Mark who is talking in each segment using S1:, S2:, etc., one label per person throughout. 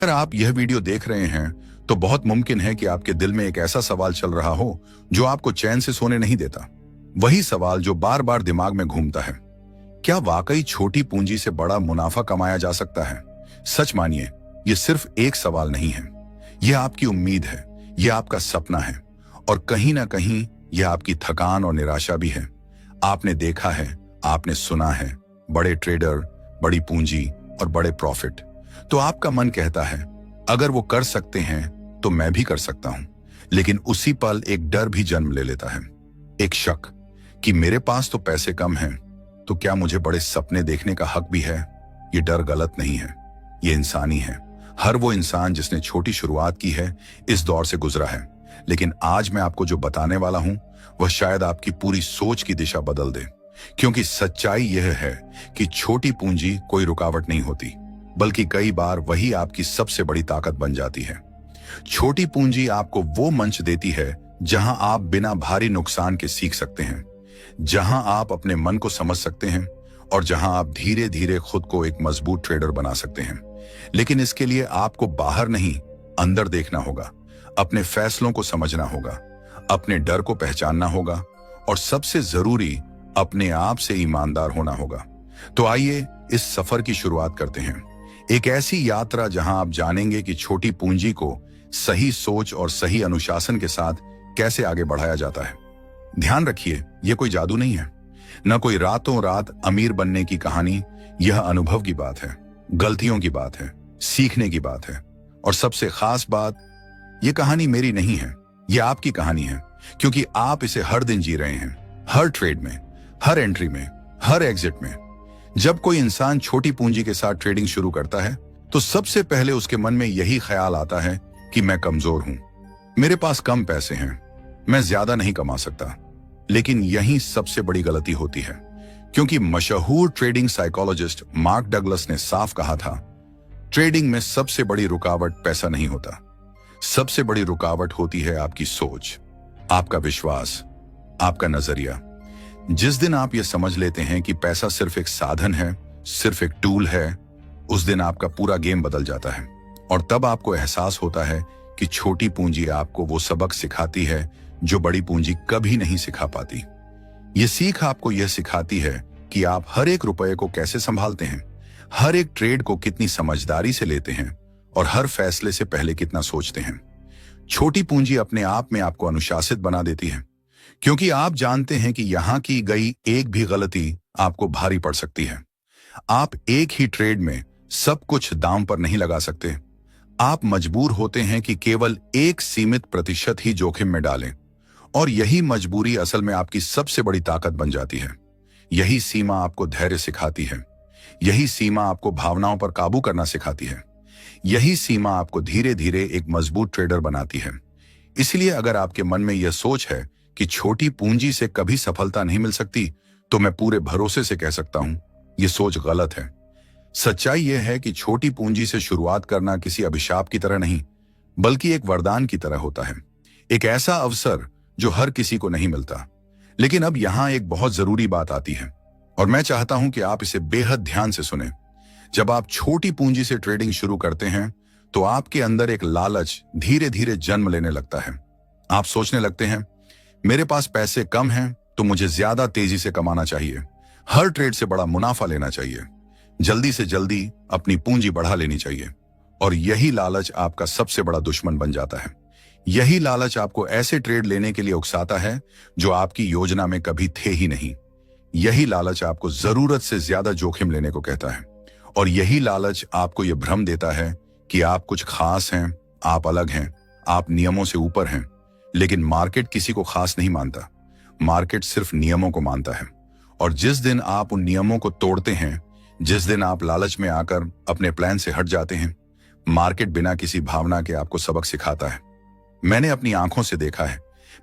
S1: अगर आप यह वीडियो देख रहे हैं तो बहुत मुमकिन है कि आपके दिल में एक ऐसा सवाल चल रहा हो जो आपको चैन से सोने नहीं देता। वही सवाल जो बार बार दिमाग में घूमता है, क्या वाकई छोटी पूंजी से बड़ा मुनाफा कमाया जा सकता है? सच मानिए, यह सिर्फ एक सवाल नहीं है, यह आपकी उम्मीद है, यह आपका सपना है और कहीं ना कहीं यह आपकी थकान और निराशा भी है। आपने देखा है, आपने सुना है, बड़े ट्रेडर, बड़ी पूंजी और बड़े प्रॉफिट। तो आपका मन कहता है अगर वो कर सकते हैं तो मैं भी कर सकता हूं। लेकिन उसी पल एक डर भी जन्म ले लेता है, एक शक कि मेरे पास तो पैसे कम हैं, तो क्या मुझे बड़े सपने देखने का हक भी है? ये डर गलत नहीं है, ये इंसानी है। हर वो इंसान जिसने छोटी शुरुआत की है इस दौर से गुजरा है। लेकिन आज मैं आपको जो बताने वाला हूं वह शायद आपकी पूरी सोच की दिशा बदल दे। क्योंकि सच्चाई यह है कि छोटी पूंजी कोई रुकावट नहीं होती, बल्कि कई बार वही आपकी सबसे बड़ी ताकत बन जाती है। छोटी पूंजी आपको वो मंच देती है जहां आप बिना भारी नुकसान के सीख सकते हैं, जहां आप अपने मन को समझ सकते हैं और जहां आप धीरे धीरे खुद को एक मजबूत ट्रेडर बना सकते हैं। लेकिन इसके लिए आपको बाहर नहीं, अंदर देखना होगा, अपने फैसलों को समझना होगा, अपने डर को पहचानना होगा और सबसे जरूरी अपने आप से ईमानदार होना होगा। तो आइए इस सफर की शुरुआत करते हैं, एक ऐसी यात्रा जहां आप जानेंगे कि छोटी पूंजी को सही सोच और सही अनुशासन के साथ कैसे आगे बढ़ाया जाता है। ध्यान रखिए, यह कोई जादू नहीं है, न कोई रातों रात अमीर बनने की कहानी। यह अनुभव की बात है, गलतियों की बात है, सीखने की बात है और सबसे खास बात, यह कहानी मेरी नहीं है, यह आपकी कहानी है। क्योंकि आप इसे हर दिन जी रहे हैं, हर ट्रेड में, हर एंट्री में, हर एग्जिट में। जब कोई इंसान छोटी पूंजी के साथ ट्रेडिंग शुरू करता है तो सबसे पहले उसके मन में यही ख्याल आता है कि मैं कमजोर हूं, मेरे पास कम पैसे हैं, मैं ज्यादा नहीं कमा सकता। लेकिन यही सबसे बड़ी गलती होती है, क्योंकि मशहूर ट्रेडिंग साइकोलॉजिस्ट मार्क डगलस ने साफ कहा था, ट्रेडिंग में सबसे बड़ी रुकावट पैसा नहीं होता, सबसे बड़ी रुकावट होती है आपकी सोच, आपका विश्वास, आपका नजरिया। जिस दिन आप यह समझ लेते हैं कि पैसा सिर्फ एक साधन है, सिर्फ एक टूल है, उस दिन आपका पूरा गेम बदल जाता है। और तब आपको एहसास होता है कि छोटी पूंजी आपको वो सबक सिखाती है जो बड़ी पूंजी कभी नहीं सिखा पाती। ये सीख आपको यह सिखाती है कि आप हर एक रुपये को कैसे संभालते हैं, हर एक ट्रेड को कितनी समझदारी से लेते हैं और हर फैसले से पहले कितना सोचते हैं। छोटी पूंजी अपने आप में आपको अनुशासित बना देती है, क्योंकि आप जानते हैं कि यहां की गई एक भी गलती आपको भारी पड़ सकती है। आप एक ही ट्रेड में सब कुछ दांव पर नहीं लगा सकते। आप मजबूर होते हैं कि केवल एक सीमित प्रतिशत ही जोखिम में डालें, और यही मजबूरी असल में आपकी सबसे बड़ी ताकत बन जाती है। यही सीमा आपको धैर्य सिखाती है, यही सीमा आपको भावनाओं पर काबू करना सिखाती है, यही सीमा आपको धीरे धीरे एक मजबूत ट्रेडर बनाती है। इसलिए अगर आपके मन में यह सोच है कि छोटी पूंजी से कभी सफलता नहीं मिल सकती, तो मैं पूरे भरोसे से कह सकता हूं, यह सोच गलत है। सच्चाई यह है कि छोटी पूंजी से शुरुआत करना किसी अभिशाप की तरह नहीं, बल्कि एक वरदान की तरह होता है, एक ऐसा अवसर जो हर किसी को नहीं मिलता। लेकिन अब यहां एक बहुत जरूरी बात आती है और मैं चाहता हूं कि आप इसे बेहद ध्यान से सुने। जब आप छोटी पूंजी से ट्रेडिंग शुरू करते हैं तो आपके अंदर एक लालच धीरे धीरे जन्म लेने लगता है। आप सोचने लगते हैं, मेरे पास पैसे कम हैं तो मुझे ज्यादा तेजी से कमाना चाहिए, हर ट्रेड से बड़ा मुनाफा लेना चाहिए, जल्दी से जल्दी अपनी पूंजी बढ़ा लेनी चाहिए। और यही लालच आपका सबसे बड़ा दुश्मन बन जाता है। यही लालच आपको ऐसे ट्रेड लेने के लिए उकसाता है जो आपकी योजना में कभी थे ही नहीं। यही लालच आपको जरूरत से ज्यादा जोखिम लेने को कहता है और यही लालच आपको यह भ्रम देता है कि आप कुछ खास हैं, आप अलग हैं, आप नियमों से ऊपर हैं। लेकिन मार्केट किसी को खास नहीं मानता, मार्केट सिर्फ नियमों को मानता है। और जिस दिन आप उन नियमों को तोड़ते हैं, जिस दिन आप लालच में आकर अपने प्लान से हट जाते हैं, मार्केट बिना किसी भावना के आपको सबक सिखाता है। मैंने अपनी आंखों से देखा है,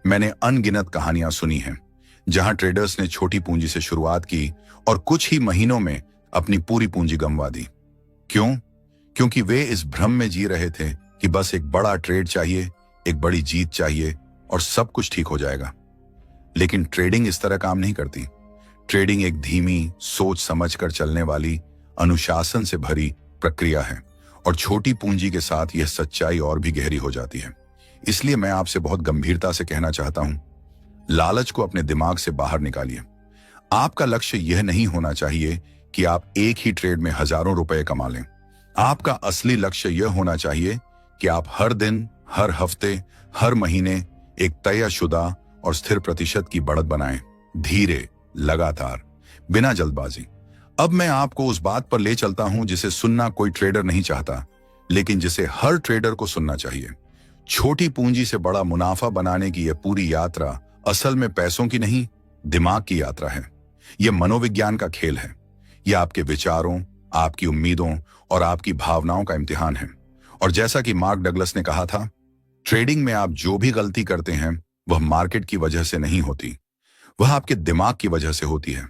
S1: मैंने अनगिनत कहानियां सुनी हैं जहां ट्रेडर्स ने छोटी पूंजी से शुरुआत की और कुछ ही महीनों में अपनी पूरी पूंजी गंवा दी। क्यों? क्योंकि वे इस भ्रम में जी रहे थे कि बस एक बड़ा ट्रेड चाहिए, एक बड़ी जीत चाहिए और सब कुछ ठीक हो जाएगा। लेकिन ट्रेडिंग इस तरह काम नहीं करती। ट्रेडिंग एक धीमी, सोच समझकर चलने वाली, अनुशासन से भरी प्रक्रिया है और छोटी पूंजी के साथ यह सच्चाई और भी गहरी हो जाती है। इसलिए मैं आपसे बहुत गंभीरता से कहना चाहता हूं, लालच को अपने दिमाग से बाहर निकालिए। आपका लक्ष्य यह नहीं होना चाहिए कि आप एक ही ट्रेड में हजारों रुपए कमा लें। आपका असली लक्ष्य यह होना चाहिए कि आप हर दिन, हर हफ्ते, हर महीने एक तयशुदा और स्थिर प्रतिशत की बढ़त बनाएं, धीरे, लगातार, बिना जल्दबाजी। अब मैं आपको उस बात पर ले चलता हूं जिसे सुनना कोई ट्रेडर नहीं चाहता, लेकिन जिसे हर ट्रेडर को सुनना चाहिए। छोटी पूंजी से बड़ा मुनाफा बनाने की यह पूरी यात्रा असल में पैसों की नहीं, दिमाग की यात्रा है। यह मनोविज्ञान का खेल है। यह आपके विचारों, आपकी उम्मीदों और आपकी भावनाओं का इम्तिहान है। और जैसा कि मार्क डगलस ने कहा था, ट्रेडिंग में आप जो भी गलती करते हैं वह मार्केट की वजह से नहीं होती, वह आपके दिमाग की वजह से होती है।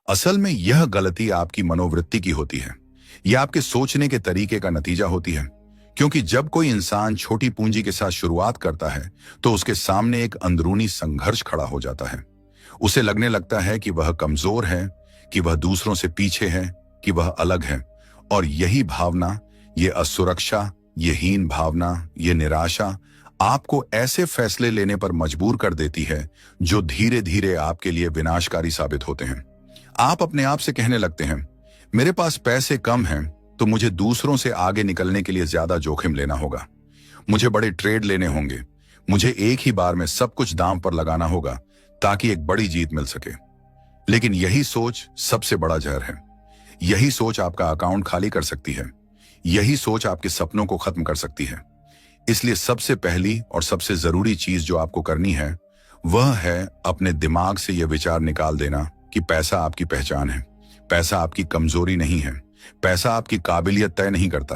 S1: असल में यह गलती आपकी मनोवृत्ति की होती है। यह आपके सोचने के तरीके का नतीजा होती है। क्योंकि जब कोई इंसान छोटी पूंजी के साथ शुरुआत करता है तो उसके सामने एक अंदरूनी संघर्ष खड़ा हो जाता है। उसे लगने लगता है कि वह कमजोर है, कि वह दूसरों से पीछे है, कि वह अलग है। और यही भावना, ये असुरक्षा, ये हीन भावना, ये निराशा आपको ऐसे फैसले लेने पर मजबूर कर देती है जो धीरे धीरे आपके लिए विनाशकारी साबित होते हैं। आप अपने आप से कहने लगते हैं, मेरे पास पैसे कम हैं तो मुझे दूसरों से आगे निकलने के लिए ज्यादा जोखिम लेना होगा, मुझे बड़े ट्रेड लेने होंगे, मुझे एक ही बार में सब कुछ दांव पर लगाना होगा ताकि एक बड़ी जीत मिल सके। लेकिन यही सोच सबसे बड़ा जहर है। यही सोच आपका अकाउंट खाली कर सकती है। यही सोच आपके सपनों को खत्म कर सकती है। इसलिए सबसे पहली और सबसे जरूरी चीज जो आपको करनी है वह है अपने दिमाग से यह विचार निकाल देना कि पैसा आपकी पहचान है, पैसा आपकी कमजोरी नहीं है, पैसा आपकी काबिलियत तय नहीं करता।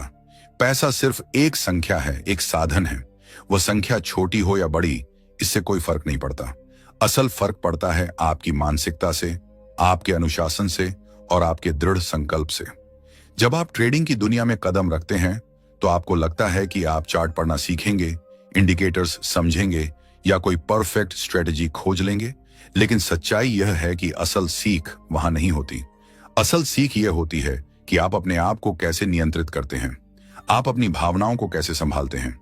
S1: पैसा सिर्फ एक संख्या है, एक साधन है। वह संख्या छोटी हो या बड़ी, इससे कोई फर्क नहीं पड़ता। असल फर्क पड़ता है आपकी मानसिकता से, आपके अनुशासन से और आपके दृढ़ संकल्प से। जब आप ट्रेडिंग की दुनिया में कदम रखते हैं तो आपको लगता है कि आप चार्ट पढ़ना सीखेंगे, इंडिकेटर्स समझेंगे या कोई परफेक्ट स्ट्रेटजी खोज लेंगे। लेकिन सच्चाई यह है कि असल सीख वहां नहीं होती। असल सीख यह होती है कि आप अपने आप को कैसे नियंत्रित करते हैं, आप अपनी भावनाओं को कैसे संभालते हैं,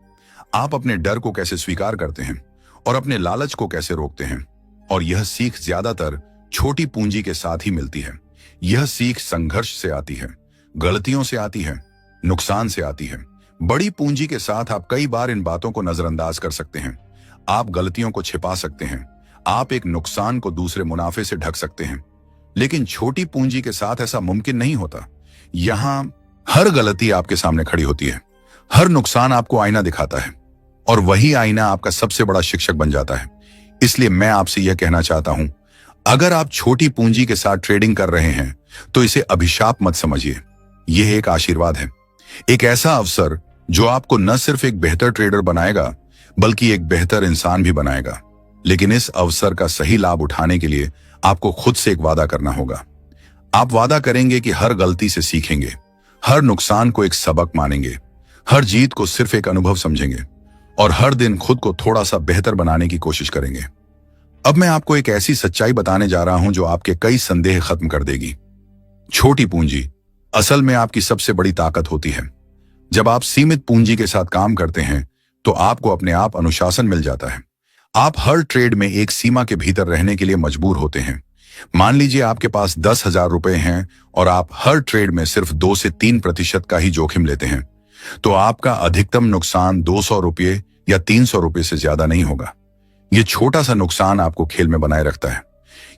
S1: आप अपने डर को कैसे स्वीकार करते हैं और अपने लालच को कैसे रोकते हैं। और यह सीख ज्यादातर छोटी पूंजी के साथ ही मिलती है। यह सीख संघर्ष से आती है, गलतियों से आती है, नुकसान से आती है। बड़ी पूंजी के साथ आप कई बार इन बातों को नजरअंदाज कर सकते हैं, आप गलतियों को छिपा सकते हैं, आप एक नुकसान को दूसरे मुनाफे से ढक सकते हैं। लेकिन छोटी पूंजी के साथ ऐसा मुमकिन नहीं होता। यहां हर गलती आपके सामने खड़ी होती है, हर नुकसान आपको आईना दिखाता है और वही आईना आपका सबसे बड़ा शिक्षक बन जाता है। इसलिए मैं आपसे यह कहना चाहता हूं, अगर आप छोटी पूंजी के साथ ट्रेडिंग कर रहे हैं तो इसे अभिशाप मत समझिए। यह एक आशीर्वाद है, एक ऐसा अवसर जो आपको न सिर्फ एक बेहतर ट्रेडर बनाएगा बल्कि एक बेहतर इंसान भी बनाएगा। लेकिन इस अवसर का सही लाभ उठाने के लिए आपको खुद से एक वादा करना होगा। आप वादा करेंगे कि हर गलती से सीखेंगे, हर नुकसान को एक सबक मानेंगे, हर जीत को सिर्फ एक अनुभव समझेंगे और हर दिन खुद को थोड़ा सा बेहतर बनाने की कोशिश करेंगे। अब मैं आपको एक ऐसी सच्चाई बताने जा रहा हूं जो आपके कई संदेह खत्म कर देगी। छोटी पूंजी असल में आपकी सबसे बड़ी ताकत होती है। जब आप सीमित पूंजी के साथ काम करते हैं तो आपको अपने आप अनुशासन मिल जाता है। आप हर ट्रेड में एक सीमा के भीतर रहने के लिए मजबूर होते हैं। मान लीजिए आपके पास 10,000 रुपए हैं और आप हर ट्रेड में सिर्फ 2 से 3% का ही जोखिम लेते हैं, तो आपका अधिकतम नुकसान 200 रुपये या 300 रुपये से ज्यादा नहीं होगा। यह छोटा सा नुकसान आपको खेल में बनाए रखता है।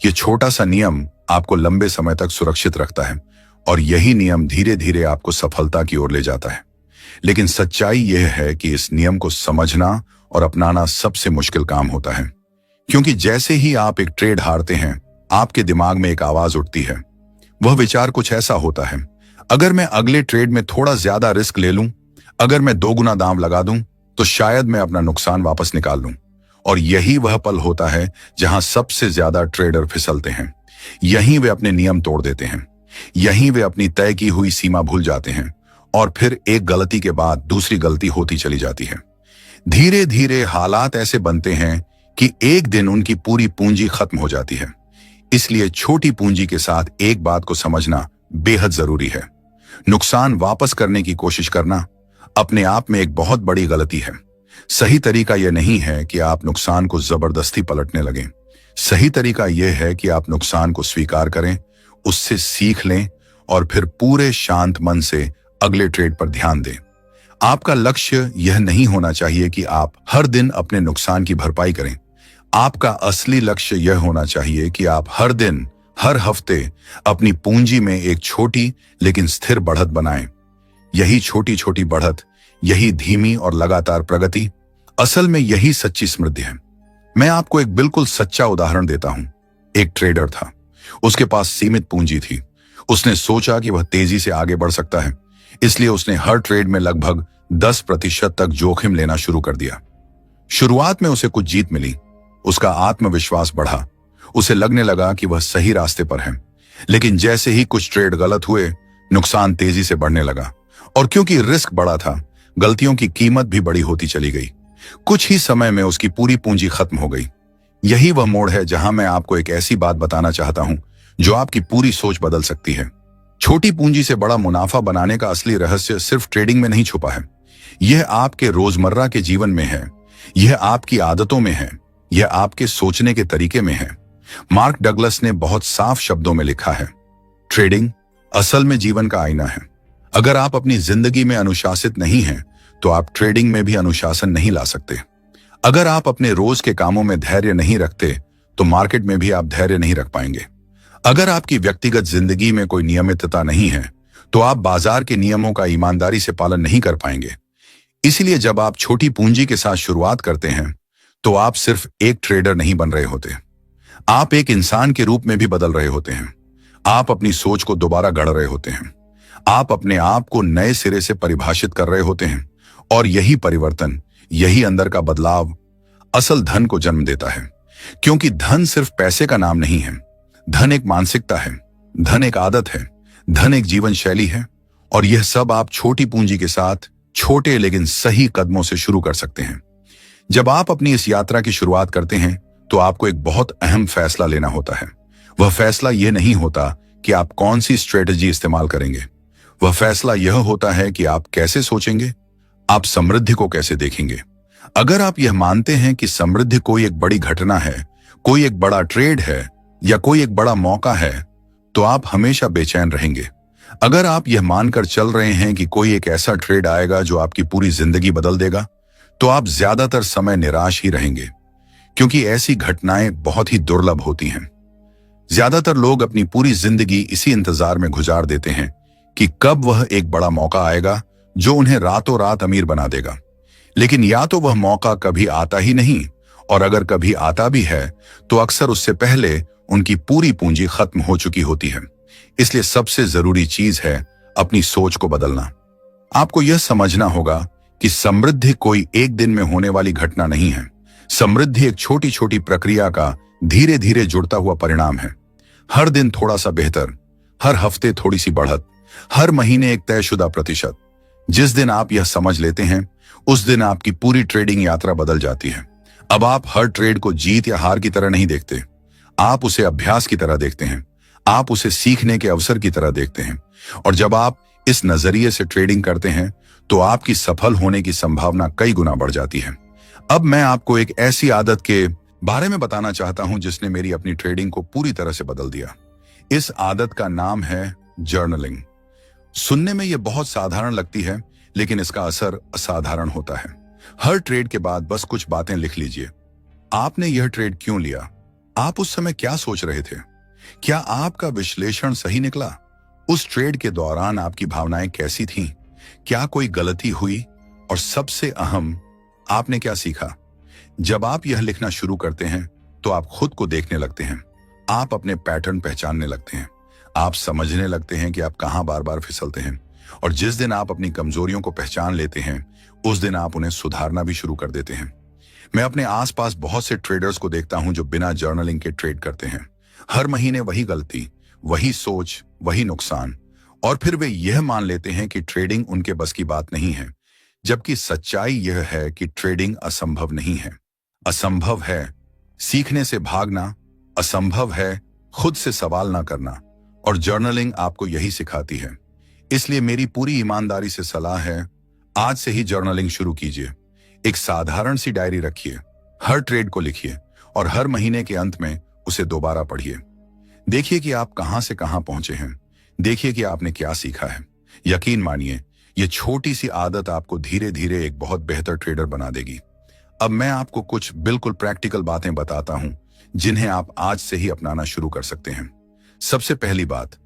S1: यह छोटा सा नियम आपको लंबे समय तक सुरक्षित रखता है और यही नियम धीरे धीरे आपको सफलता की ओर ले जाता है। लेकिन सच्चाई यह है कि इस नियम को समझना और अपनाना सबसे मुश्किल काम होता है, क्योंकि जैसे ही आप एक ट्रेड हारते हैं आपके दिमाग में एक आवाज उठती है। वह विचार कुछ ऐसा होता है, अगर मैं अगले ट्रेड में थोड़ा ज्यादा रिस्क ले लूं, अगर मैं 2 गुना दाम लगा दूं, तो शायद मैं अपना नुकसान वापस निकाल लूं। और यही वह पल होता है जहां सबसे ज्यादा ट्रेडर फिसलते हैं। यहीं वे अपने नियम तोड़ देते हैं, यहीं वे अपनी तय की हुई सीमा भूल जाते हैं और फिर एक गलती के बाद दूसरी गलती होती चली जाती है। धीरे धीरे हालात ऐसे बनते हैं कि एक दिन उनकी पूरी पूंजी खत्म हो जाती है। इसलिए छोटी पूंजी के साथ एक बात को समझना बेहद जरूरी है। नुकसान वापस करने की कोशिश करना अपने आप में एक बहुत बड़ी गलती है। सही तरीका यह नहीं है कि आप नुकसान को जबरदस्ती पलटने लगें। सही तरीका यह है कि आप नुकसान को स्वीकार करें, उससे सीख लें और फिर पूरे शांत मन से अगले ट्रेड पर ध्यान दें। आपका लक्ष्य यह नहीं होना चाहिए कि आप हर दिन अपने नुकसान की भरपाई करें। आपका असली लक्ष्य यह होना चाहिए कि आप हर दिन, हर हफ्ते अपनी पूंजी में एक छोटी लेकिन स्थिर बढ़त बनाएं। यही छोटी छोटी बढ़त, यही धीमी और लगातार प्रगति, असल में यही सच्ची समृद्धि है। मैं आपको एक बिल्कुल सच्चा उदाहरण देता हूं। एक ट्रेडर था, उसके पास सीमित पूंजी थी। उसने सोचा कि वह तेजी से आगे बढ़ सकता है, इसलिए उसने हर ट्रेड में लगभग 10% तक जोखिम लेना शुरू कर दिया। शुरुआत में उसे कुछ जीत मिली, उसका आत्मविश्वास बढ़ा, उसे लगने लगा कि वह सही रास्ते पर है। लेकिन जैसे ही कुछ ट्रेड गलत हुए, नुकसान तेजी से बढ़ने लगा और क्योंकि रिस्क बड़ा था, गलतियों की कीमत भी बड़ी होती चली गई। कुछ ही समय में उसकी पूरी पूंजी खत्म हो गई। यही वह मोड़ है जहां मैं आपको एक ऐसी बात बताना चाहता हूं जो आपकी पूरी सोच बदल सकती है। छोटी पूंजी से बड़ा मुनाफा बनाने का असली रहस्य सिर्फ ट्रेडिंग में नहीं छुपा है। यह आपके रोजमर्रा के जीवन में है, यह आपकी आदतों में है, यह आपके सोचने के तरीके में है। मार्क डगलस ने बहुत साफ शब्दों में लिखा है, ट्रेडिंग असल में जीवन का आईना है। अगर आप अपनी जिंदगी में अनुशासित नहीं हैं, तो आप ट्रेडिंग में भी अनुशासन नहीं ला सकते। अगर आप अपने रोज के कामों में धैर्य नहीं रखते, तो मार्केट में भी आप धैर्य नहीं रख पाएंगे। अगर आपकी व्यक्तिगत जिंदगी में कोई नियमितता नहीं है, तो आप बाजार के नियमों का ईमानदारी से पालन नहीं कर पाएंगे। इसलिए जब आप छोटी पूंजी के साथ शुरुआत करते हैं, तो आप सिर्फ एक ट्रेडर नहीं बन रहे होते, आप एक इंसान के रूप में भी बदल रहे होते हैं। आप अपनी सोच को दोबारा गढ़ रहे होते हैं, आप अपने आप को नए सिरे से परिभाषित कर रहे होते हैं और यही परिवर्तन, यही अंदर का बदलाव असल धन को जन्म देता है। क्योंकि धन सिर्फ पैसे का नाम नहीं है, धन एक मानसिकता है, धन एक आदत है, धन एक जीवन शैली है और यह सब आप छोटी पूंजी के साथ छोटे लेकिन सही कदमों से शुरू कर सकते हैं। जब आप अपनी इस यात्रा की शुरुआत करते हैं, तो आपको एक बहुत अहम फैसला लेना होता है। वह फैसला यह नहीं होता कि आप कौन सी स्ट्रेटजी इस्तेमाल करेंगे, वह फैसला यह होता है कि आप कैसे सोचेंगे, आप समृद्धि को कैसे देखेंगे। अगर आप यह मानते हैं कि समृद्धि कोई एक बड़ी घटना है, कोई एक बड़ा ट्रेड है या कोई एक बड़ा मौका है, तो आप हमेशा बेचैन रहेंगे। अगर आप यह मानकर चल रहे हैं कि कोई एक ऐसा ट्रेड आएगा जो आपकी पूरी जिंदगी बदल देगा, तो आप ज्यादातर समय निराश ही रहेंगे, क्योंकि ऐसी घटनाएं बहुत ही दुर्लभ होती हैं। ज्यादातर लोग अपनी पूरी जिंदगी इसी इंतजार में गुजार देते हैं कि कब वह एक बड़ा मौका आएगा जो उन्हें रातों रात अमीर बना देगा। लेकिन या तो वह मौका कभी आता ही नहीं, और अगर कभी आता भी है तो अक्सर उससे पहले उनकी पूरी पूंजी खत्म हो चुकी होती है। इसलिए सबसे जरूरी चीज है अपनी सोच को बदलना। आपको यह समझना होगा कि समृद्धि कोई एक दिन में होने वाली घटना नहीं है। समृद्धि एक छोटी छोटी प्रक्रिया का धीरे धीरे जुड़ता हुआ परिणाम है। हर दिन थोड़ा सा बेहतर, हर हफ्ते थोड़ी सी बढ़त, हर महीने एक तयशुदा प्रतिशत। जिस दिन आप यह समझ लेते हैं, उस दिन आपकी पूरी ट्रेडिंग यात्रा बदल जाती है। अब आप हर ट्रेड को जीत या हार की तरह नहीं देखते, आप उसे अभ्यास की तरह देखते हैं, आप उसे सीखने के अवसर की तरह देखते हैं। और जब आप इस नजरिए से ट्रेडिंग करते हैं, तो आपकी सफल होने की संभावना कई गुना बढ़ जाती है। अब मैं आपको एक ऐसी आदत के बारे में बताना चाहता हूं जिसने मेरी अपनी ट्रेडिंग को पूरी तरह से बदल दिया। इस आदत का नाम है जर्नलिंग। सुनने में यह बहुत साधारण लगती है, लेकिन इसका असर असाधारण होता है। हर ट्रेड के बाद बस कुछ बातें लिख लीजिए। आपने यह ट्रेड क्यों लिया? आप उस समय क्या सोच रहे थे? क्या आपका विश्लेषण सही निकला? उस ट्रेड के दौरान आपकी भावनाएं कैसी थीं? क्या कोई गलती हुई? और सबसे अहम, आपने क्या सीखा? जब आप यह लिखना शुरू करते हैं, तो आप खुद को देखने लगते हैं, आप अपने पैटर्न पहचानने लगते हैं, आप समझने लगते हैं कि आप कहां बार बार फिसलते हैं। और जिस दिन आप अपनी कमजोरियों को पहचान लेते हैं, उस दिन आप उन्हें सुधारना भी शुरू कर देते हैं। मैं अपने आसपास बहुत से ट्रेडर्स को देखता हूं जो बिना जर्नलिंग के ट्रेड करते हैं। हर महीने वही गलती, वही सोच, वही नुकसान, और फिर वे यह मान लेते हैं कि ट्रेडिंग उनके बस की बात नहीं है। जबकि सच्चाई यह है कि ट्रेडिंग असंभव नहीं है। असंभव है सीखने से भागना, असंभव है खुद से सवाल ना करना, और जर्नलिंग आपको यही सिखाती है। इसलिए मेरी पूरी ईमानदारी से सलाह है, आज से ही जर्नलिंग शुरू कीजिए। एक साधारण सी डायरी रखिए, हर ट्रेड को लिखिए और हर महीने के अंत में उसे दोबारा पढ़िए। देखिए कि आप कहां से कहां पहुंचे हैं। देखिए कि आपने क्या सीखा है। यकीन मानिए, यह छोटी सी आदत आपको धीरे धीरे एक बहुत बेहतर ट्रेडर बना देगी। अब मैं आपको कुछ बिल्कुल प्रैक्टिकल बातें बताता हूं जिन्हें आप आज से ही अपनाना शुरू कर सकते हैं। सबसे पहली बात,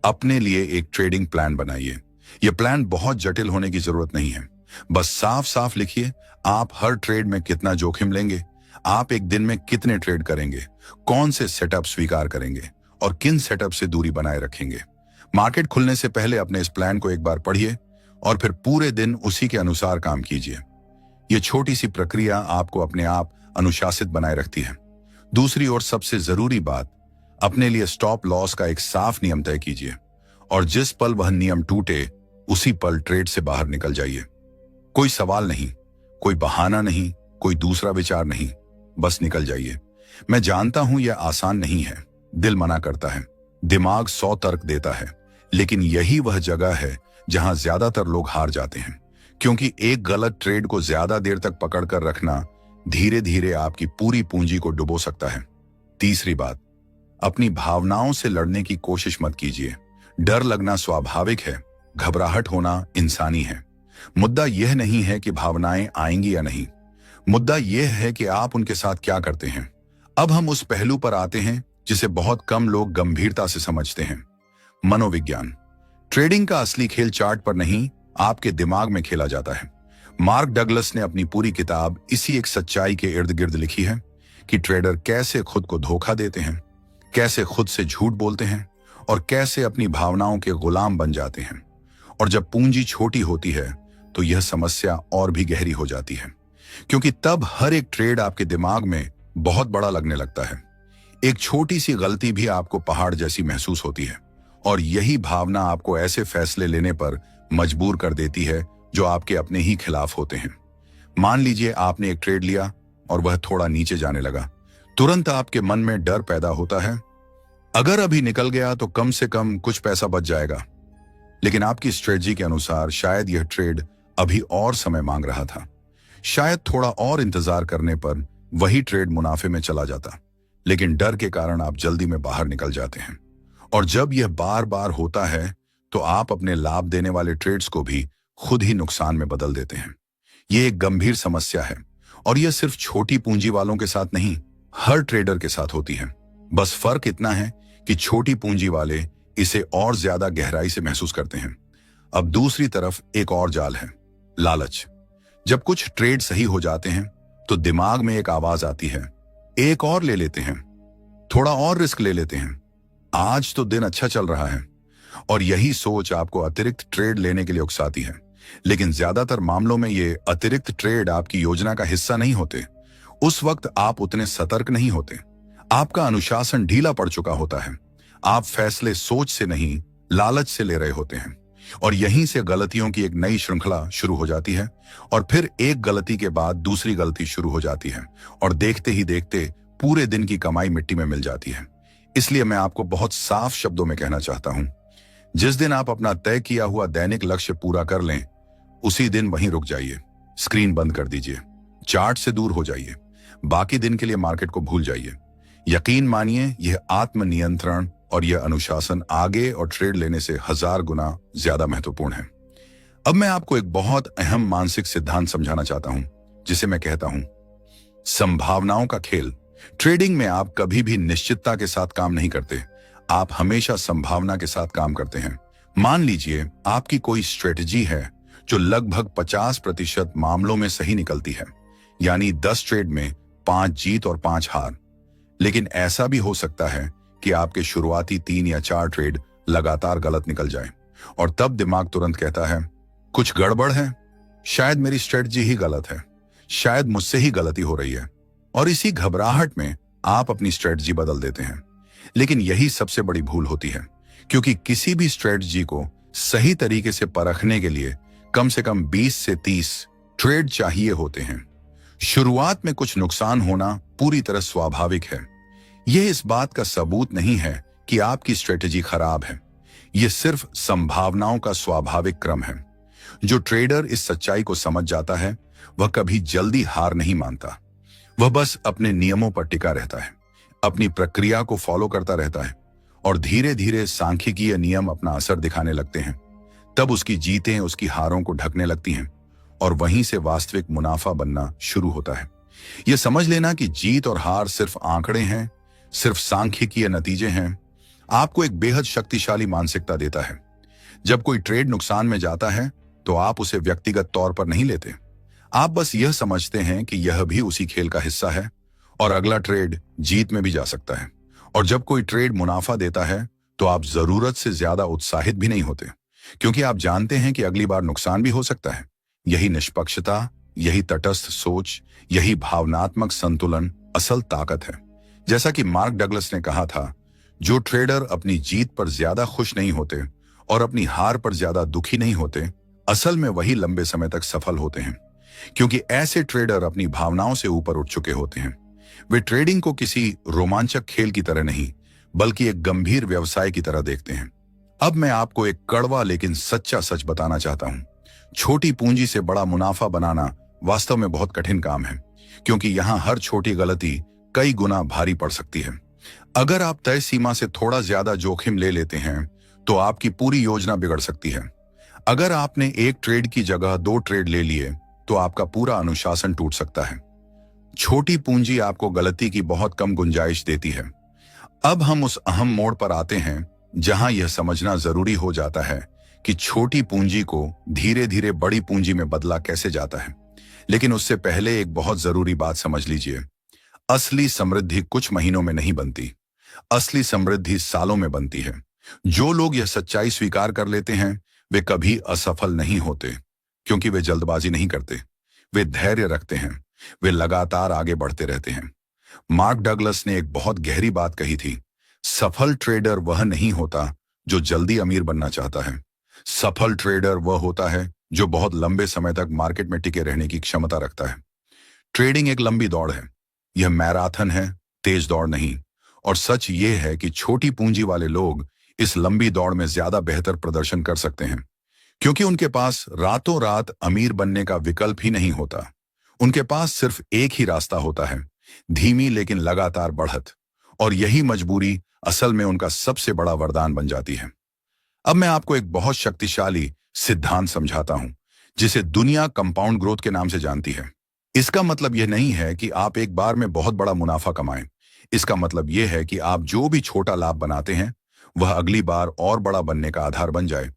S1: अपने लिए एक ट्रेडिंग प्लान बनाइए। यह प्लान बहुत जटिल होने की जरूरत नहीं है। बस साफ साफ लिखिए आप हर ट्रेड में कितना जोखिम लेंगे, आप एक दिन में कितने ट्रेड करेंगे, कौन से सेटअप स्वीकार करेंगे और किन सेटअप से दूरी बनाए रखेंगे। मार्केट खुलने से पहले अपने इस प्लान को एक बार पढ़िए और फिर पूरे दिन उसी के अनुसार काम कीजिए। यह छोटी सी प्रक्रिया आपको अपने आप अनुशासित बनाए रखती है। दूसरी ओर सबसे जरूरी बात, अपने लिए स्टॉप लॉस का एक साफ नियम तय कीजिए और जिस पल वह नियम टूटे उसी पल ट्रेड से बाहर निकल जाइए। कोई सवाल नहीं, कोई बहाना नहीं, कोई दूसरा विचार नहीं, बस निकल जाइए। मैं जानता हूं यह आसान नहीं है, दिल मना करता है, दिमाग 100 तर्क देता है, लेकिन यही वह जगह है जहां ज्यादातर लोग हार जाते हैं, क्योंकि एक गलत ट्रेड को ज्यादा देर तक पकड़ कर रखना धीरे धीरे आपकी पूरी पूंजी को डुबो सकता है। तीसरी बात, अपनी भावनाओं से लड़ने की कोशिश मत कीजिए। डर लगना स्वाभाविक है, घबराहट होना इंसानी है। मुद्दा यह नहीं है कि भावनाएं आएंगी या नहीं, मुद्दा यह है कि आप उनके साथ क्या करते हैं। अब हम उस पहलू पर आते हैं जिसे बहुत कम लोग गंभीरता से समझते हैं, मनोविज्ञान। ट्रेडिंग का असली खेल चार्ट पर नहीं, आपके दिमाग में खेला जाता है। मार्क डगलस ने अपनी पूरी किताब इसी एक सच्चाई के इर्द गिर्द लिखी है कि ट्रेडर कैसे खुद को धोखा देते हैं, कैसे खुद से झूठ बोलते हैं और कैसे अपनी भावनाओं के गुलाम बन जाते हैं। और जब पूंजी छोटी होती है तो यह समस्या और भी गहरी हो जाती है, क्योंकि तब हर एक ट्रेड आपके दिमाग में बहुत बड़ा लगने लगता है। एक छोटी सी गलती भी आपको पहाड़ जैसी महसूस होती है और यही भावना आपको ऐसे फैसले लेने पर मजबूर कर देती है जो आपके अपने ही खिलाफ होते हैं। मान लीजिए आपने एक ट्रेड लिया और वह थोड़ा नीचे जाने लगा, तुरंत आपके मन में डर पैदा होता है, अगर अभी निकल गया तो कम से कम कुछ पैसा बच जाएगा। लेकिन आपकी स्ट्रेटजी के अनुसार शायद यह ट्रेड अभी और समय मांग रहा था। शायद थोड़ा और इंतजार करने पर वही ट्रेड मुनाफे में चला जाता, लेकिन डर के कारण आप जल्दी में बाहर निकल जाते हैं। और जब यह बार बार होता है तो आप अपने लाभ देने वाले ट्रेड्स को भी खुद ही नुकसान में बदल देते हैं। यह एक गंभीर समस्या है और यह सिर्फ छोटी पूंजी वालों के साथ नहीं, हर ट्रेडर के साथ होती है। बस फर्क इतना है कि छोटी पूंजी वाले इसे और ज्यादा गहराई से महसूस करते हैं। अब दूसरी तरफ एक और जाल है, लालच। जब कुछ ट्रेड सही हो जाते हैं तो दिमाग में एक आवाज आती है, एक और ले लेते हैं, थोड़ा और रिस्क ले लेते हैं, आज तो दिन अच्छा चल रहा है। और यही सोच आपको अतिरिक्त ट्रेड लेने के लिए उकसाती है। लेकिन ज्यादातर मामलों में ये अतिरिक्त ट्रेड आपकी योजना का हिस्सा नहीं होते। उस वक्त आप उतने सतर्क नहीं होते, आपका अनुशासन ढीला पड़ चुका होता है। आप फैसले सोच से नहीं, लालच से ले रहे होते हैं और यहीं से गलतियों की एक नई श्रृंखला शुरू हो जाती है और फिर एक गलती के बाद दूसरी गलती शुरू हो जाती है और देखते ही देखते पूरे दिन की कमाई मिट्टी में मिल जाती है। इसलिए मैं आपको बहुत साफ शब्दों में कहना चाहता हूं, जिस दिन आप अपना तय किया हुआ दैनिक लक्ष्य पूरा कर लें, उसी दिन वहीं रुक जाइए, स्क्रीन बंद कर दीजिए, चार्ट से दूर हो जाइए, बाकी दिन के लिए मार्केट को भूल जाइए। यकीन मानिए, यह आत्मनियंत्रण और यह अनुशासन आगे और ट्रेड लेने से 1000 गुना ज्यादा महत्वपूर्ण है। अब मैं आपको एक बहुत अहम मानसिक सिद्धांत समझाना चाहता हूं, जिसे मैं कहता हूं संभावनाओं का खेल। ट्रेडिंग में आप कभी भी निश्चितता के साथ काम नहीं करते, आप हमेशा संभावना के साथ काम करते हैं। मान लीजिए आपकी कोई स्ट्रेटजी है जो लगभग 50% मामलों में सही निकलती है, यानी 10 ट्रेड में 5 जीत और 5 हार। लेकिन ऐसा भी हो सकता है कि आपके शुरुआती 3 या 4 ट्रेड लगातार गलत निकल जाए और तब दिमाग तुरंत कहता है कुछ गड़बड़ है, शायद मेरी स्ट्रेटजी ही गलत है, शायद मुझसे ही गलती हो रही है। और इसी घबराहट में आप अपनी स्ट्रेटजी बदल देते हैं। लेकिन यही सबसे बड़ी भूल होती है, क्योंकि किसी भी स्ट्रेटजी को सही तरीके से परखने के लिए कम से कम 20 से 30 ट्रेड चाहिए होते हैं। शुरुआत में कुछ नुकसान होना पूरी तरह स्वाभाविक है। यह इस बात का सबूत नहीं है कि आपकी स्ट्रेटजी खराब है, यह सिर्फ संभावनाओं का स्वाभाविक क्रम है। जो ट्रेडर इस सच्चाई को समझ जाता है वह कभी जल्दी हार नहीं मानता। वह बस अपने नियमों पर टिका रहता है, अपनी प्रक्रिया को फॉलो करता रहता है और धीरे धीरे सांख्यिकीय नियम अपना असर दिखाने लगते हैं। तब उसकी जीतें उसकी हारों को ढकने लगती हैं और वहीं से वास्तविक मुनाफा बनना शुरू होता है। यह समझ लेना कि जीत और हार सिर्फ आंकड़े हैं, सिर्फ सांख्यिकीय नतीजे हैं, आपको एक बेहद शक्तिशाली मानसिकता देता है। जब कोई ट्रेड नुकसान में जाता है तो आप उसे व्यक्तिगत तौर पर नहीं लेते। आप बस यह समझते हैं कि यह भी उसी खेल का हिस्सा है और अगला ट्रेड जीत में भी जा सकता है। और जब कोई ट्रेड मुनाफा देता है तो आप जरूरत से ज्यादा उत्साहित भी नहीं होते, क्योंकि आप जानते हैं कि अगली बार नुकसान भी हो सकता है। यही निष्पक्षता, यही तटस्थ सोच, यही भावनात्मक संतुलन असल ताकत है। जैसा कि मार्क डगलस ने कहा था, जो ट्रेडर अपनी जीत पर ज्यादा खुश नहीं होते और अपनी हार पर ज्यादा दुखी नहीं होते, असल में वही लंबे समय तक सफल होते हैं, क्योंकि ऐसे ट्रेडर अपनी भावनाओं से ऊपर उठ चुके होते हैं। वे ट्रेडिंग को किसी रोमांचक खेल की तरह नहीं, बल्कि एक गंभीर व्यवसाय की तरह देखते हैं। अब मैं आपको एक कड़वा लेकिन सच्चा सच बताना चाहता हूं। छोटी पूंजी से बड़ा मुनाफा बनाना वास्तव में बहुत कठिन काम है, क्योंकि यहां हर छोटी गलती कई गुना भारी पड़ सकती है। अगर आप तय सीमा से थोड़ा ज्यादा जोखिम ले लेते हैं तो आपकी पूरी योजना बिगड़ सकती है। अगर आपने एक ट्रेड की जगह 2 ट्रेड ले लिए तो आपका पूरा अनुशासन टूट सकता है। छोटी पूंजी आपको गलती की बहुत कम गुंजाइश देती है। अब हम उस अहम मोड़ पर आते हैं जहां यह समझना जरूरी हो जाता है कि छोटी पूंजी को धीरे धीरे बड़ी पूंजी में बदला कैसे जाता है। लेकिन उससे पहले एक बहुत जरूरी बात समझ लीजिए। असली समृद्धि कुछ महीनों में नहीं बनती, असली समृद्धि सालों में बनती है। जो लोग यह सच्चाई स्वीकार कर लेते हैं वे कभी असफल नहीं होते, क्योंकि वे जल्दबाजी नहीं करते, वे धैर्य रखते हैं, वे लगातार आगे बढ़ते रहते हैं। मार्क डगलस ने एक बहुत गहरी बात कही थी, सफल ट्रेडर वह नहीं होता जो जल्दी अमीर बनना चाहता है। सफल ट्रेडर वह होता है जो बहुत लंबे समय तक मार्केट में टिके रहने की क्षमता रखता है। ट्रेडिंग एक लंबी दौड़ है, यह मैराथन है, तेज दौड़ नहीं। और सच ये है कि छोटी पूंजी वाले लोग इस लंबी दौड़ में ज्यादा बेहतर प्रदर्शन कर सकते हैं, क्योंकि उनके पास रातों रात अमीर बनने का विकल्प ही नहीं होता। उनके पास सिर्फ एक ही रास्ता होता है, धीमी लेकिन लगातार बढ़त। और यही मजबूरी असल में उनका सबसे बड़ा वरदान बन जाती है। अब मैं आपको एक बहुत शक्तिशाली सिद्धांत समझाता हूं, जिसे दुनिया कंपाउंड ग्रोथ के नाम से जानती है। इसका मतलब यह नहीं है कि आप एक बार में बहुत बड़ा मुनाफा कमाएं। इसका मतलब यह है कि आप जो भी छोटा लाभ बनाते हैं वह अगली बार और बड़ा बनने का आधार बन जाए।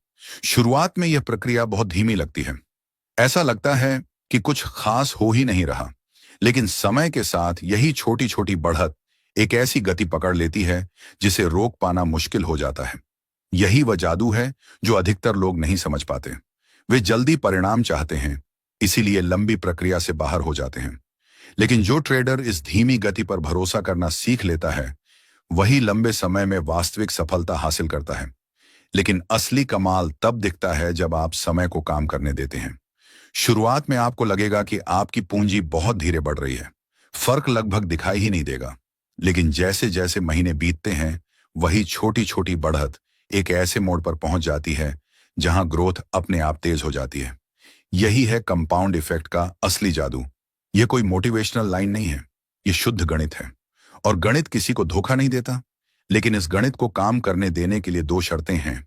S1: शुरुआत में यह प्रक्रिया बहुत धीमी लगती है, ऐसा लगता है कि कुछ खास हो ही नहीं रहा। लेकिन समय के साथ यही छोटी छोटी बढ़त एक ऐसी गति पकड़ लेती है जिसे रोक पाना मुश्किल हो जाता है। यही वह जादू है जो अधिकतर लोग नहीं समझ पाते। वे जल्दी परिणाम चाहते हैं, इसीलिए लंबी प्रक्रिया से बाहर हो जाते हैं। लेकिन जो ट्रेडर इस धीमी गति पर भरोसा करना सीख लेता है वही लंबे समय में वास्तविक सफलता हासिल करता है। लेकिन असली कमाल तब दिखता है जब आप समय को काम करने देते हैं। शुरुआत में आपको लगेगा कि आपकी पूंजी बहुत धीरे बढ़ रही है, फर्क लगभग दिखाई ही नहीं देगा। लेकिन जैसे जैसे महीने बीतते हैं वही छोटी छोटी बढ़त एक ऐसे मोड़ पर पहुंच जाती है जहां ग्रोथ अपने आप तेज हो जाती है। यही है कंपाउंड इफेक्ट का असली जादू। यह कोई मोटिवेशनल लाइन नहीं है, यह शुद्ध गणित है। और गणित किसी को धोखा नहीं देता, लेकिन इस गणित को काम करने देने के लिए 2 शर्तें हैं।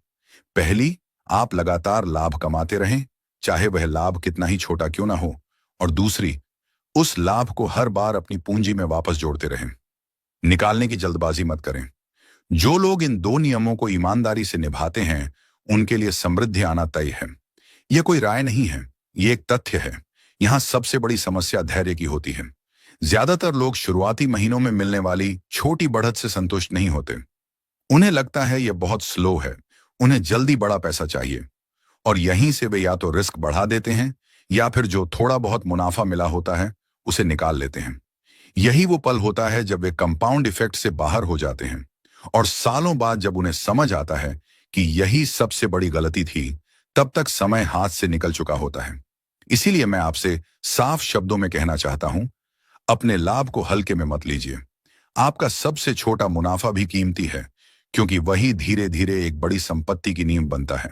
S1: पहली, आप लगातार लाभ कमाते रहें, चाहे वह लाभ कितना ही छोटा क्यों ना हो। और दूसरी, उस लाभ को हर बार अपनी पूंजी में वापस जोड़ते रहें। निकालने की जल्दबाजी मत करें। जो लोग इन 2 नियमों को ईमानदारी से निभाते हैं उनके लिए समृद्धि आना तय है। यह कोई राय नहीं है, यह एक तथ्य है। यहां सबसे बड़ी समस्या धैर्य की होती है। ज्यादातर लोग शुरुआती महीनों में मिलने वाली छोटी बढ़त से संतुष्ट नहीं होते। उन्हें लगता है यह बहुत स्लो है, उन्हें जल्दी बड़ा पैसा चाहिए। और यहीं से वे या तो रिस्क बढ़ा देते हैं या फिर जो थोड़ा बहुत मुनाफा मिला होता है उसे निकाल लेते हैं। यही वो पल होता है जब वे कंपाउंड इफेक्ट से बाहर हो जाते हैं। और सालों बाद जब उन्हें समझ आता है कि यही सबसे बड़ी गलती थी, तब तक समय हाथ से निकल चुका होता है। इसीलिए मैं आपसे साफ शब्दों में कहना चाहता हूं, अपने लाभ को हल्के में मत लीजिए। आपका सबसे छोटा मुनाफा भी कीमती है, क्योंकि वही धीरे धीरे एक बड़ी संपत्ति की नींव बनता है।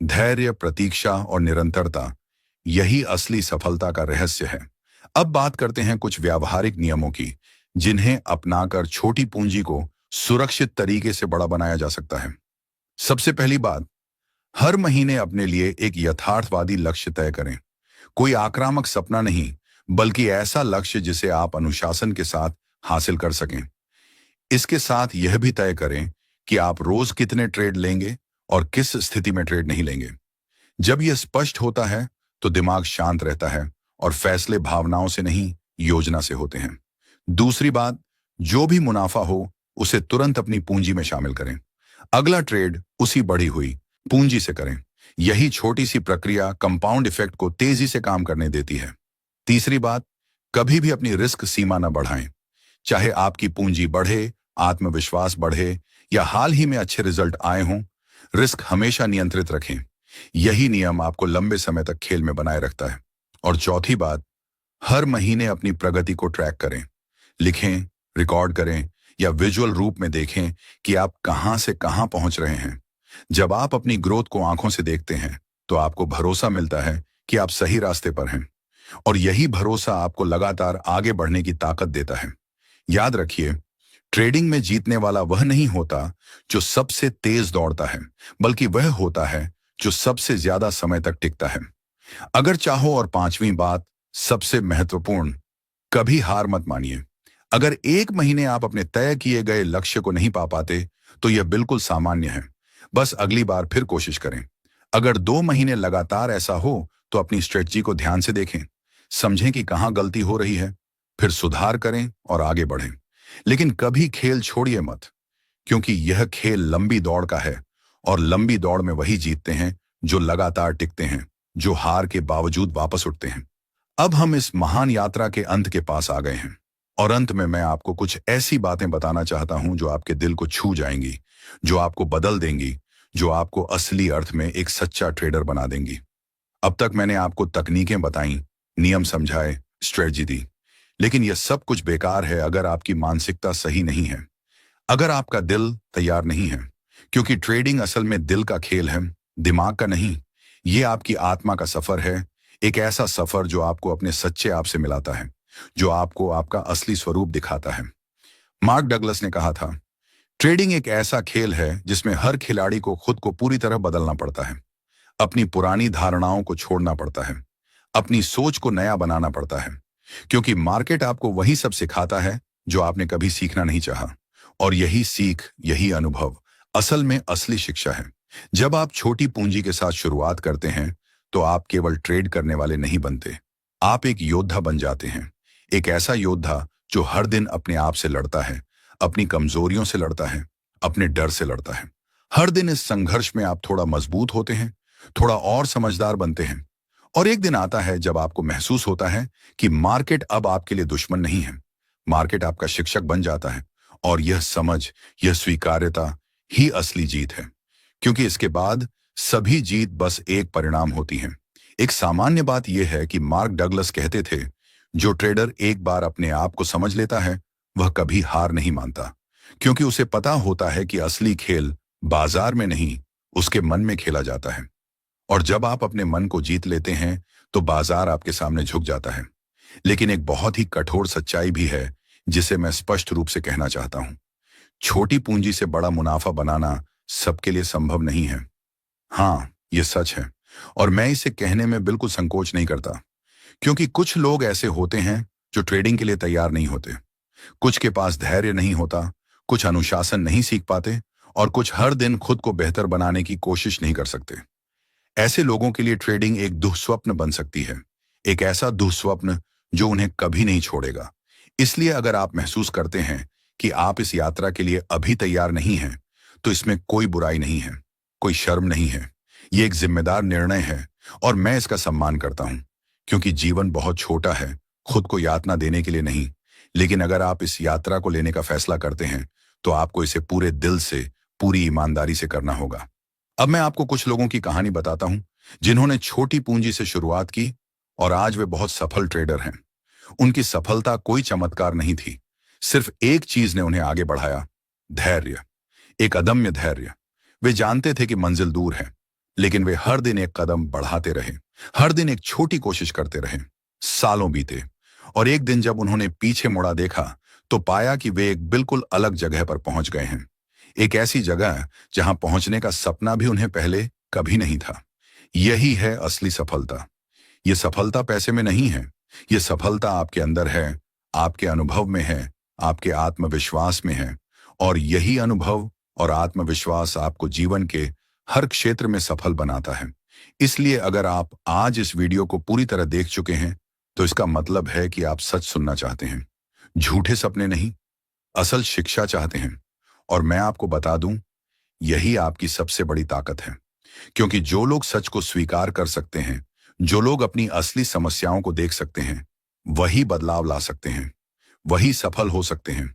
S1: धैर्य, प्रतीक्षा और निरंतरता, यही असली सफलता का रहस्य है। अब बात करते हैं कुछ व्यावहारिक नियमों की, जिन्हें अपनाकर छोटी पूंजी को सुरक्षित तरीके से बड़ा बनाया जा सकता है। सबसे पहली बात, हर महीने अपने लिए एक यथार्थवादी लक्ष्य तय करें। कोई आक्रामक सपना नहीं, बल्कि ऐसा लक्ष्य जिसे आप अनुशासन के साथ हासिल कर सकें। इसके साथ यह भी तय करें कि आप रोज कितने ट्रेड लेंगे और किस स्थिति में ट्रेड नहीं लेंगे। जब यह स्पष्ट होता है तो दिमाग शांत रहता है और फैसले भावनाओं से नहीं, योजना से होते हैं। दूसरी बात, जो भी मुनाफा हो उसे तुरंत अपनी पूंजी में शामिल करें। अगला ट्रेड उसी बढ़ी हुई पूंजी से करें। यही छोटी सी प्रक्रिया कंपाउंड इफेक्ट को तेजी से काम करने देती है। तीसरी बात, कभी भी अपनी रिस्क सीमा न बढ़ाएं। चाहे आपकी पूंजी बढ़े, आत्मविश्वास बढ़े या हाल ही में अच्छे रिजल्ट आए हों, रिस्क हमेशा नियंत्रित रखें। यही नियम आपको लंबे समय तक खेल में बनाए रखता है। और चौथी बात, हर महीने अपनी प्रगति को ट्रैक करें। लिखें, रिकॉर्ड करें या विजुअल रूप में देखें कि आप कहां से कहां पहुंच रहे हैं। जब आप अपनी ग्रोथ को आंखों से देखते हैं तो आपको भरोसा मिलता है कि आप सही रास्ते पर हैं, और यही भरोसा आपको लगातार आगे बढ़ने की ताकत देता है। याद रखिए, ट्रेडिंग में जीतने वाला वह नहीं होता जो सबसे तेज दौड़ता है, बल्कि वह होता है जो सबसे ज्यादा समय तक टिकता है। अगर चाहो, और पांचवी बात, सबसे महत्वपूर्ण, कभी हार मत मानिए। अगर एक महीने आप अपने तय किए गए लक्ष्य को नहीं पा पाते तो यह बिल्कुल सामान्य है। बस अगली बार फिर कोशिश करें। अगर 2 महीने लगातार ऐसा हो तो अपनी स्ट्रेटजी को ध्यान से देखें, समझें कि कहां गलती हो रही है, फिर सुधार करें और आगे बढ़ें। लेकिन कभी खेल छोड़िए मत, क्योंकि यह खेल लंबी दौड़ का है, और लंबी दौड़ में वही जीतते हैं जो लगातार टिकते हैं, जो हार के बावजूद वापस उठते हैं। अब हम इस महान यात्रा के अंत के पास आ गए हैं, और अंत में मैं आपको कुछ ऐसी बातें बताना चाहता हूं जो आपके दिल को छू जाएंगी, जो आपको बदल देंगी, जो आपको असली अर्थ में एक सच्चा ट्रेडर बना देंगी। अब तक मैंने आपको तकनीकें बताई, नियम समझाए, स्ट्रेटजी दी, लेकिन यह सब कुछ बेकार है अगर आपकी मानसिकता सही नहीं है, अगर आपका दिल तैयार नहीं है। क्योंकि ट्रेडिंग असल में दिल का खेल है, दिमाग का नहीं। ये आपकी आत्मा का सफर है, एक ऐसा सफर जो आपको अपने सच्चे आप से मिलाता है, जो आपको आपका असली स्वरूप दिखाता है। मार्क डगलस ने कहा था, ट्रेडिंग एक ऐसा खेल है जिसमें हर खिलाड़ी को खुद को पूरी तरह बदलना पड़ता है, अपनी पुरानी धारणाओं को छोड़ना पड़ता है, अपनी सोच को नया बनाना पड़ता है। क्योंकि मार्केट आपको वही सब सिखाता है जो आपने कभी सीखना नहीं चाहा, और यही सीख, यही अनुभव असल में असली शिक्षा है। जब आप छोटी पूंजी के साथ शुरुआत करते हैं तो आप केवल ट्रेड करने वाले नहीं बनते, आप एक योद्धा बन जाते हैं। एक ऐसा योद्धा जो हर दिन अपने आप से लड़ता है, अपनी कमजोरियों से लड़ता है, अपने डर से लड़ता है। हर दिन इस संघर्ष में आप थोड़ा मजबूत होते हैं, थोड़ा और समझदार बनते हैं, और एक दिन आता है जब आपको महसूस होता है कि मार्केट अब आपके लिए दुश्मन नहीं है, मार्केट आपका शिक्षक बन जाता है। और यह समझ, यह स्वीकार्यता ही असली जीत है। क्योंकि इसके बाद सभी जीत बस एक परिणाम होती है। एक सामान्य बात यह है कि मार्क डगलस कहते थे, जो ट्रेडर एक बार अपने आप को समझ लेता है वह कभी हार नहीं मानता, क्योंकि उसे पता होता है कि असली खेल बाजार में नहीं, उसके मन में खेला जाता है। और जब आप अपने मन को जीत लेते हैं तो बाजार आपके सामने झुक जाता है। लेकिन एक बहुत ही कठोर सच्चाई भी है जिसे मैं स्पष्ट रूप से कहना चाहता हूं। छोटी पूंजी से बड़ा मुनाफा बनाना सबके लिए संभव नहीं है। हाँ, यह सच है, और मैं इसे कहने में बिल्कुल संकोच नहीं करता, क्योंकि कुछ लोग ऐसे होते हैं जो ट्रेडिंग के लिए तैयार नहीं होते। कुछ के पास धैर्य नहीं होता, कुछ अनुशासन नहीं सीख पाते, और कुछ हर दिन खुद को बेहतर बनाने की कोशिश नहीं कर सकते। ऐसे लोगों के लिए ट्रेडिंग एक दुःस्वप्न बन सकती है, एक ऐसा दुःस्वप्न जो उन्हें कभी नहीं छोड़ेगा। इसलिए अगर आप महसूस करते हैं कि आप इस यात्रा के लिए अभी तैयार नहीं हैं, तो इसमें कोई बुराई नहीं है, कोई शर्म नहीं है। ये एक जिम्मेदार निर्णय है, और मैं इसका सम्मान करता हूं, क्योंकि जीवन बहुत छोटा है, खुद को यातना देने के लिए नहीं। लेकिन अगर आप इस यात्रा को लेने का फैसला करते हैं तो आपको इसे पूरे दिल से, पूरी ईमानदारी से करना होगा। अब मैं आपको कुछ लोगों की कहानी बताता हूं जिन्होंने छोटी पूंजी से शुरुआत की और आज वे बहुत सफल ट्रेडर हैं। उनकी सफलता कोई चमत्कार नहीं थी, सिर्फ एक चीज ने उन्हें आगे बढ़ाया, धैर्य, एक अदम्य धैर्य। वे जानते थे कि मंजिल दूर है, लेकिन वे हर दिन एक कदम बढ़ाते रहे, हर दिन एक छोटी कोशिश करते रहे। सालों बीते और एक दिन जब उन्होंने पीछे मुड़ा देखा तो पाया कि वे एक बिल्कुल अलग जगह पर पहुंच गए हैं। एक ऐसी जगह जहां पहुंचने का सपना भी उन्हें पहले कभी नहीं था। यही है असली सफलता। ये सफलता पैसे में नहीं है। ये सफलता आपके अंदर है, आपके अनुभव में है, आपके आत्मविश्वास में है। और यही अनुभव और आत्मविश्वास आपको जीवन के हर क्षेत्र में सफल बनाता है। इसलिए अगर आप आज इस वीडियो को पूरी तरह देख चुके हैं तो इसका मतलब है कि आप सच सुनना चाहते हैं, झूठे सपने नहीं, असल शिक्षा चाहते हैं। और मैं आपको बता दूं, यही आपकी सबसे बड़ी ताकत है। क्योंकि जो लोग सच को स्वीकार कर सकते हैं, जो लोग अपनी असली समस्याओं को देख सकते हैं, वही बदलाव ला सकते हैं, वही सफल हो सकते हैं।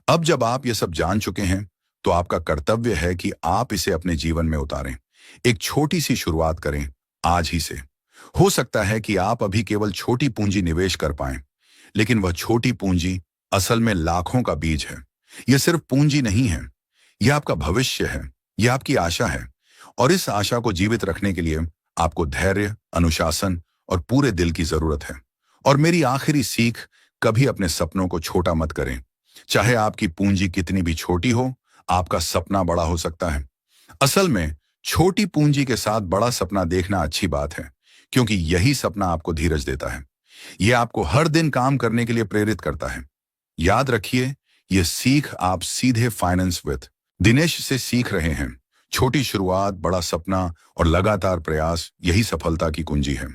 S1: अब जब आप ये सब जान चुके हैं तो आपका कर्तव्य है कि आप इसे अपने जीवन में उतारें। एक छोटी सी शुरुआत करें आज ही से। हो सकता है कि आप अभी केवल छोटी पूंजी निवेश कर पाएं, लेकिन वह छोटी पूंजी असल में लाखों का बीज है। यह सिर्फ पूंजी नहीं है, यह आपका भविष्य है, यह आपकी आशा है। और इस आशा को जीवित रखने के लिए आपको धैर्य, अनुशासन और पूरे दिल की जरूरत है। और मेरी आखिरी सीख, कभी अपने सपनों को छोटा मत करें। चाहे आपकी पूंजी कितनी भी छोटी हो, आपका सपना बड़ा हो सकता है। असल में छोटी पूंजी के साथ बड़ा सपना देखना अच्छी बात है, क्योंकि यही सपना आपको धीरज देता है। यह आपको हर दिन काम करने के लिए प्रेरित करता है। याद रखिए, यह सीख आप सीधे फाइनेंस विद दिनेश से सीख रहे हैं। छोटी शुरुआत, बड़ा सपना और लगातार प्रयास, यही सफलता की कुंजी है।